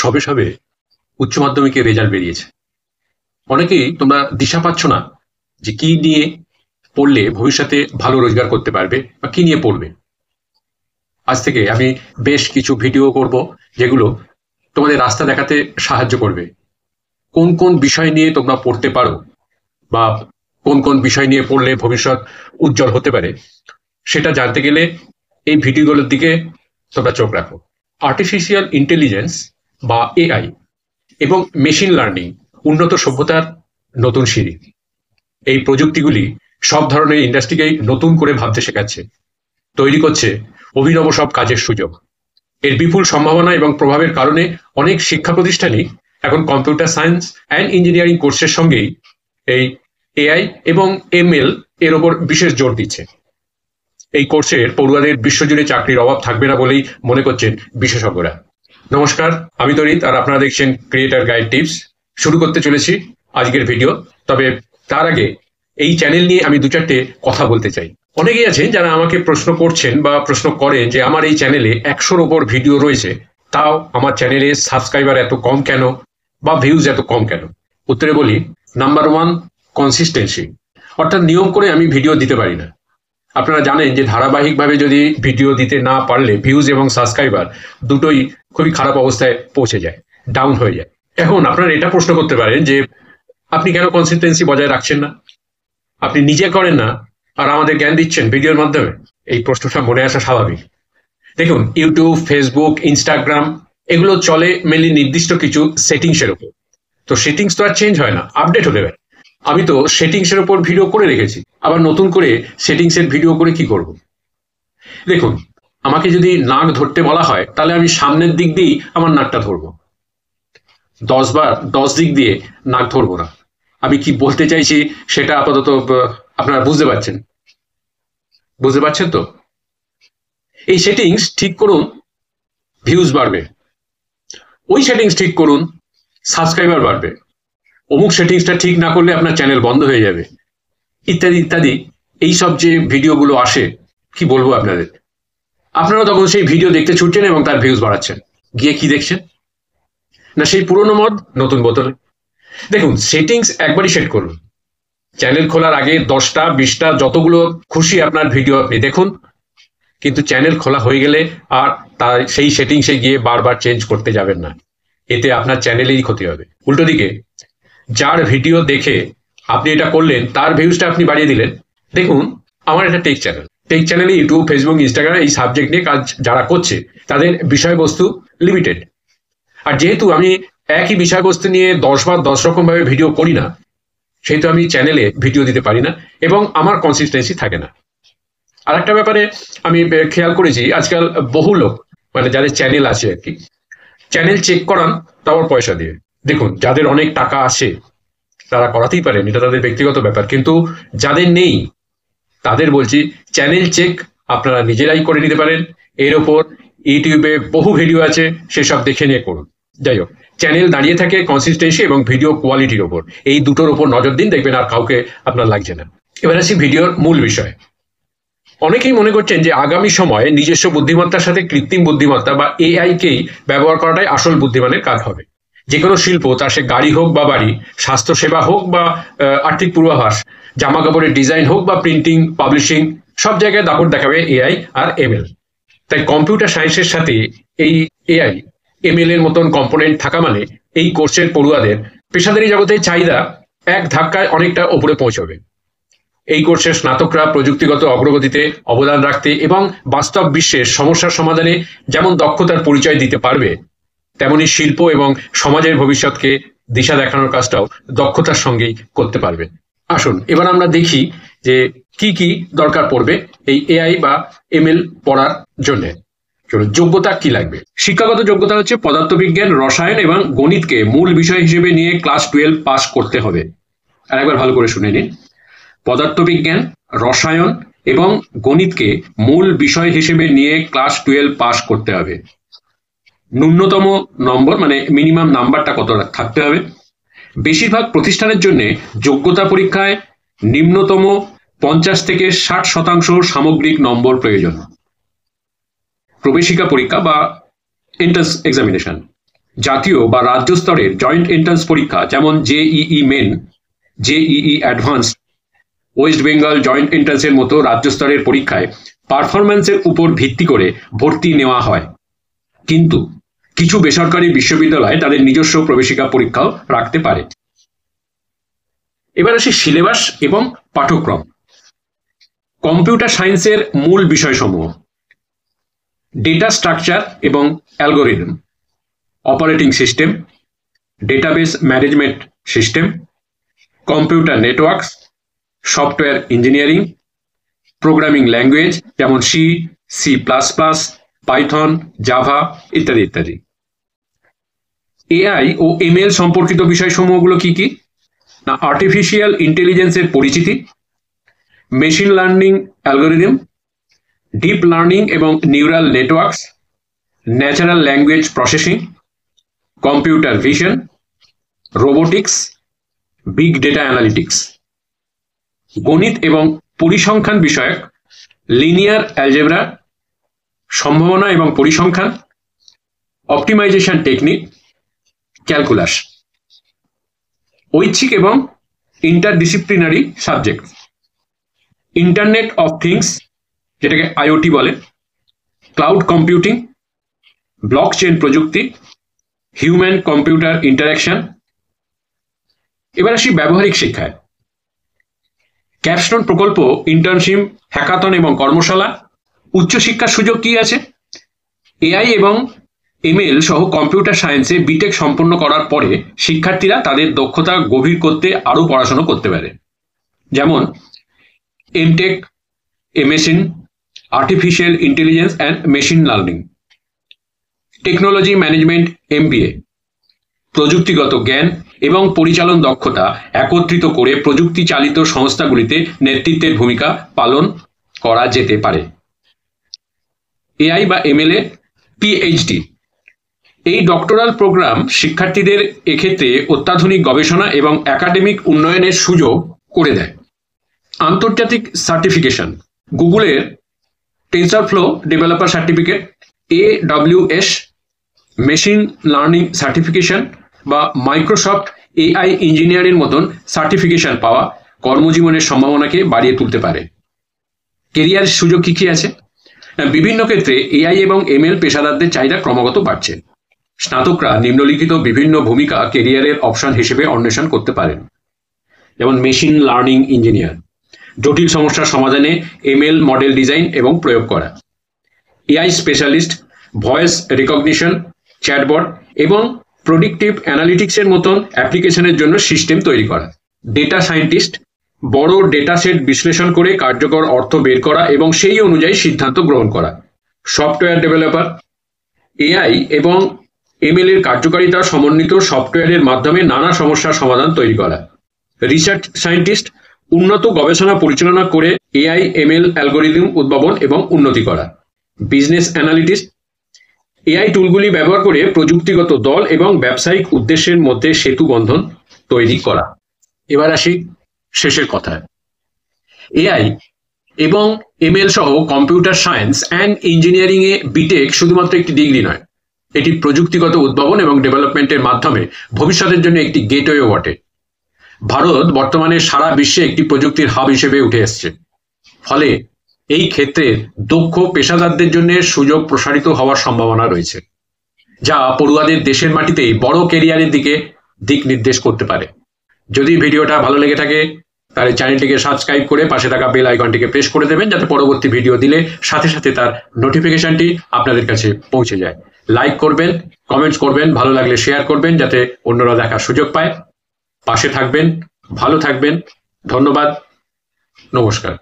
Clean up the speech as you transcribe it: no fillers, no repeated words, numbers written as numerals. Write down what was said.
সবে সবে উচ্চ মাধ্যমিকের রেজাল্ট বেরিয়েছে। অনেকেই তোমরা দিশা পাচ্ছ না যে কি নিয়ে পড়লে ভবিষ্যতে ভালো রোজগার করতে পারবে বা কি নিয়ে পড়বে। আজ থেকে আমি বেশ কিছু ভিডিও করব যেগুলো তোমাদের রাস্তা দেখাতে সাহায্য করবে। কোন কোন বিষয় নিয়ে তোমরা পড়তে পারো বা কোন কোন বিষয় নিয়ে পড়লে ভবিষ্যৎ উজ্জ্বল হতে পারে, সেটা জানতে গেলে এই ভিডিওগুলোর দিকে তোমরা চোখ রাখো। আর্টিফিশিয়াল ইন্টেলিজেন্স বা এআই এবং মেশিন লার্নিং উন্নত সভ্যতার নতুন সিঁড়ি। এই প্রযুক্তিগুলি সব ধরনের ইন্ডাস্ট্রিকেই নতুন করে ভাবতে শেখাচ্ছে, তৈরি করছে অভিনব সব কাজের সুযোগ। এর বিপুল সম্ভাবনা এবং প্রভাবের কারণে অনেক শিক্ষা প্রতিষ্ঠানই এখন কম্পিউটার সায়েন্স অ্যান্ড ইঞ্জিনিয়ারিং কোর্সের সঙ্গেই এই এআই এবং এমএল এর ওপর বিশেষ জোর দিচ্ছে। এই কোর্সের পড়ুয়াদের বিশ্বজুড়ে চাকরির অভাব থাকবে না বলেই মনে করছেন বিশেষজ্ঞরা। নমস্কার, আমি তরিত আর আপনারা দেখছেন ক্রিয়েটর গাইড টিপস। শুরু করতে চলেছি আজকের ভিডিও। তবে তার আগে এই চ্যানেল নিয়ে আমি দু চারটে কথা বলতে চাই। অনেকেই আছেন যারা আমাকে প্রশ্ন করছেন বা প্রশ্ন করেন যে আমার এই চ্যানেলে 100-র ওপর ভিডিও রয়েছে, তাও আমার চ্যানেলে সাবস্ক্রাইবার এত কম কেন বা ভিউজ এত কম কেন। উত্তরে বলি, নাম্বার 1, কনসিস্টেন্সি, অর্থাৎ নিয়ম করে আমি ভিডিও দিতে পারি না। আপনারা জানেন যে ধারাবাহিকভাবে যদি ভিডিও দিতে না পারলে ভিউজ এবং সাবস্ক্রাইবার দুটোই খুবই খারাপ অবস্থায় পৌঁছে যায়, ডাউন হয়ে যায়। এখন আপনারা এটা প্রশ্ন করতে পারেন যে আপনি কেন কনসিস্টেন্সি বজায় রাখছেন না, আপনি নিজে করেন না আর আমাদের জ্ঞান দিচ্ছেন ভিডিওর মাধ্যমে। এই প্রশ্নটা মনে আসা স্বাভাবিক। দেখুন, ইউটিউব, ফেসবুক, ইনস্টাগ্রাম এগুলো চলে মেনলি নির্দিষ্ট কিছু সেটিংসের উপর। তো সেটিংস তো আর চেঞ্জ হয় না, আপডেট হতে পারে। আমি তো সেটিংসের উপর ভিডিও করে রেখেছি, আবার নতুন করে সেটিংসের ভিডিও করে কি করব? দেখুন, আমাকে যদি নাক ধরতে বলা হয় তাহলে আমি সামনের দিক দিয়েই আমার নাকটা ধরবো, 10 বার 10 দিক দিয়ে নাক ধরবো না। আমি কি বলতে চাইছি সেটা আপাতত আপনারা বুঝতে পারছেন তো? এই সেটিংস ঠিক করুন, ভিউজ বাড়বে। ওই সেটিংস ঠিক করুন, সাবস্ক্রাইবার বাড়বে। অমুক সেটিংসটা ঠিক না করলে আপনার চ্যানেল বন্ধ হয়ে যাবে, ইত্যাদি ইত্যাদি। এইসব যে ভিডিওগুলো আসে, কি বলবো আপনাদের, আপনারা তখন সেই ভিডিও দেখতে ছুটছেন এবং তার ভিউজ বাড়াচ্ছেন। গিয়ে কি দেখছেন না, সেই পুরনো মদ নতুন বোতলে। দেখুন, সেটিংস একবারই সেট করুন। চ্যানেল খোলার আগে 10টা 20টা যতগুলো খুশি আপনার ভিডিও আপনি দেখুন, কিন্তু চ্যানেল খোলা হয়ে গেলে আর তার সেই সেটিংসে গিয়ে বারবার চেঞ্জ করতে যাবেন না। এতে আপনার চ্যানেলেরই ক্ষতি হবে। উল্টো দিকে, যার ভিডিও দেখে আপনি এটা করলেন তার ভিউজটা আপনি বাড়িয়ে দিলেন। দেখুন, আমার একটা টেক চ্যানেলে ইউটিউব, ফেসবুক, ইনস্টাগ্রাম এই সাবজেক্ট নিয়ে কাজ যারা করছে তাদের বিষয়বস্তু লিমিটেড। আর যেহেতু আমি একই বিষয়বস্তু নিয়ে 10 বার 10 রকম ভাবে ভিডিও করি না, সেহেতু আমি চ্যানেলে ভিডিও দিতে পারি না এবং আমার কনসিস্টেন্সি থাকে না। আর একটা ব্যাপারে আমি খেয়াল করেছি, আজকাল বহু লোক, মানে যাদের চ্যানেল আছে আর কি, চ্যানেল চেক করান তারপর পয়সা দিয়ে। দেখুন, যাদের অনেক টাকা আছে তারা করাতেই পারেন, এটা তাদের ব্যক্তিগত ব্যাপার। কিন্তু যাদের নেই তাদের বলছি, চ্যানেল চেক আপনারা নিজেরাই করে নিতে পারেন। এর ওপর ইউটিউবে বহু ভিডিও আছে, সেসব দেখে নিয়ে করুন। যাই হোক, চ্যানেল দাঁড়িয়ে থাকে কনসিস্টেন্সি এবং ভিডিও কোয়ালিটির ওপর। এই দুটোর ওপর নজর দিন, দেখবেন আর কাউকে আপনার লাগছে না। এবার আসি ভিডিওর মূল বিষয়। অনেকেই মনে করছেন যে আগামী সময়ে নিজস্ব বুদ্ধিমত্তার সাথে কৃত্রিম বুদ্ধিমত্তা বা এআই কেই ব্যবহার করাটাই আসল বুদ্ধিমানের কাজ হবে। যে কোনো শিল্প, তা সে গাড়ি হোক বা বাড়ি, স্বাস্থ্যসেবা হোক বা আর্থিক পূর্বাভাস, জামা কাপড়ের ডিজাইন হোক বা প্রিন্টিং, পাবলিশিং, সব জায়গায় দাপট দেখাবে এআই আর এমএল। তাই কম্পিউটার সায়েন্সের সাথে এই এআই এমএল এর মতন কম্পোনেন্ট থাকা মানে এই কোর্সের পড়ুয়াদের পেশাদারি জগতের চাহিদা এক ধাক্কায় অনেকটা ওপরে পৌঁছবে। এই কোর্সের স্নাতকরা প্রযুক্তিগত অগ্রগতিতে অবদান রাখতে এবং বাস্তব বিশ্বের সমস্যার সমাধানে যেমন দক্ষতার পরিচয় দিতে পারবে, তেমনি শিল্প এবং সমাজের ভবিষ্যৎকে দিশা দেখানোর কাজটাও দক্ষতার সঙ্গেই করতে পারবে। আসুন এবার আমরা দেখি যে কি কি দরকার পড়বে এই এআই বা এমএল পড়ার জন্য। যোগ্যতা কি লাগবে? শিক্ষাগত যোগ্যতা হচ্ছে পদার্থবিজ্ঞান, রসায়ন এবং গণিতকে মূল বিষয় হিসেবে নিয়ে ক্লাস 12 পাস করতে হবে। আর একবার ভালো করে শুনে নিন, পদার্থবিজ্ঞান, রসায়ন এবং গণিতকে মূল বিষয় হিসেবে নিয়ে ক্লাস 12 পাস করতে হবে। ন্যূনতম নম্বর মানে মিনিমাম নাম্বারটা কত থাকতে হবে? বেশিরভাগ প্রতিষ্ঠানের জন্য যোগ্যতা পরীক্ষায় নিম্নতম 50 থেকে 60% সামগ্রিক নম্বর প্রয়োজন। প্রবেশিকা পরীক্ষা বা এন্ট্রান্স এক্সামিনেশন জাতীয় বা রাজ্য স্তরের জয়েন্ট এন্ট্রান্স পরীক্ষা যেমন JEE main, JEE advance, West Bengal joint এন্ট্রান্সের মতো রাজ্য স্তরের পরীক্ষায় পারফরম্যান্সের উপর ভিত্তি করে ভর্তি নেওয়া হয়। কিন্তু কিছু বেসরকারি বিশ্ববিদ্যালয় তাদের নিজস্ব প্রবেশিকা পরীক্ষাও রাখতে পারে। এবার আসি সিলেবাস এবং পাঠ্যক্রম। কম্পিউটার সায়েন্সের মূল বিষয়সমূহ: ডেটা স্ট্রাকচার এবং algorithm, operating system, database management system, computer networks, software engineering, programming language যেমন C, C plus plus, Python, Java ইত্যাদি ইত্যাদি। এআই ও এমএল সম্পর্কিত বিষয়সমূহগুলো কি কি? না, আর্টিফিশিয়াল ইন্টেলিজেন্সের পরিচিতি, machine learning algorithm, deep learning এবং neural networks, natural language processing, computer vision, robotics, big data analytics. গণিত এবং পরিসংখ্যান বিষয়ক লিনিয়ার অ্যালজেব্রা, সম্ভাবনা এবং পরিসংখ্যান, অপটিমাইজেশন টেকনিক, ক্যালকুলাস। ঐচ্ছিক এবং interdisciplinary subject: internet of things, যেটাকে আইওটি বলে, ক্লাউড কম্পিউটিং, ব্লকচেন প্রযুক্তি, হিউম্যান কম্পিউটার ইন্টারাকশন। এবার আসি ব্যবহারিক শিক্ষায়। ক্যাপস্টোন প্রকল্প, ইন্টার্নশিপ, হ্যাকাথন এবং কর্মশালা। উচ্চশিক্ষার সুযোগ কি আছে? এআই এবং এমএল সহ কম্পিউটার সায়েন্সে বিটেক সম্পন্ন করার পরে শিক্ষার্থীরা তাদের দক্ষতা গভীর করতে আরও পড়াশোনা করতে পারে, যেমন MTech, MSN, artificial intelligence and machine learning. Technology management MBA, প্রযুক্তিগত জ্ঞান এবং পরিচালন দক্ষতা একত্রিত করে প্রযুক্তি চালিত সংস্থাগুলিতে নেতৃত্বের ভূমিকা পালন করা যেতে পারে। এআই বা এমএল এ পিএইচডি, এই ডক্টরাল প্রোগ্রাম শিক্ষার্থীদের এক্ষেত্রে অত্যাধুনিক গবেষণা এবং একাডেমিক উন্নয়নের সুযোগ করে দেয়। আন্তর্জাতিক সার্টিফিকেশন: গুগলের TensorFlow developer certificate, AWS machine learning certification বা মাইক্রোসফট এআই ইঞ্জিনিয়ারের মতন সার্টিফিকেশন পাওয়া কর্মজীবনের সম্ভাবনাকে বাড়িয়ে তুলতে পারে। কেরিয়ারের সুযোগ কি কি আছে? বিভিন্ন ক্ষেত্রে এআই এবং এমএল পেশাদারদের চাহিদা ক্রমাগত বাড়ছে। স্নাতকরা নিম্নলিখিত বিভিন্ন ভূমিকা কেরিয়ারের অপশন হিসেবে অন্বেষণ করতে পারেন, যেমন মেশিন লার্নিং ইঞ্জিনিয়ার, জটিল সমস্যার সমাধানে এমএল মডেল ডিজাইন এবং প্রয়োগ করা। AI specialist, voice recognition, chatbot এবং প্রেডিক্টিভ অ্যানালিটিক্সের মতন অ্যাপ্লিকেশনের জন্য সিস্টেম তৈরি করা। ডেটা সায়েন্টিস্ট, বড় ডেটা সেট বিশ্লেষণ করে কার্যকর অর্থ বের করা এবং সেই অনুযায়ী সিদ্ধান্ত গ্রহণ করা। সফটওয়্যার ডেভেলপার, এআই এবং এমএল এর কার্যকারিতা সমন্বিত সফটওয়্যারের মাধ্যমে নানা সমস্যার সমাধান তৈরি করা। রিসার্চ সায়েন্টিস্ট, উন্নত গবেষণা পরিচালনা করে এআই এমএল অ্যালগোরিদম উদ্ভাবন এবং উন্নতি করা। বিজনেস অ্যানালিটিস্ট, এআই টুলগুলি ব্যবহার করে প্রযুক্তিগত দল এবং ব্যবসায়িক উদ্দেশ্যের মধ্যে সেতু বন্ধন তৈরি করা। এবার আসি শেষের কথায়। এআই এবং এমএল সহ কম্পিউটার সায়েন্স অ্যান্ড ইঞ্জিনিয়ারিং এ বিটেক শুধুমাত্র একটি ডিগ্রি নয়, এটি প্রযুক্তিগত উদ্ভাবন এবং ডেভেলপমেন্টের মাধ্যমে ভবিষ্যতের জন্য একটি গেটওয়ে বটে। ভারত বর্তমানে সারা বিশ্বে একটি প্রযুক্তির হাব হিসেবে উঠে এসছে, ফলে এই ক্ষেত্রে দক্ষ পেশাদারদের জন্য সুযোগ প্রসারিত হওয়ার সম্ভাবনা রয়েছে, যা পড়ুয়াদের দেশের মাটিতেই বড় ক্যারিয়ারের দিকে দিক নির্দেশ করতে পারে। যদি ভিডিওটা ভালো লেগে থাকে তাহলে চ্যানেলটিকে সাবস্ক্রাইব করে পাশে থাকা বেল আইকনটিকে প্রেস করে দেবেন, যাতে পরবর্তী ভিডিও দিলে সাথে সাথে তার নোটিফিকেশনটি আপনাদের কাছে পৌঁছে যায়। লাইক করবেন, কমেন্টস করবেন, ভালো লাগলে শেয়ার করবেন যাতে অন্যরা দেখার সুযোগ পায়। পাশে থাকবেন, ভালো থাকবেন। ধন্যবাদ, নমস্কার।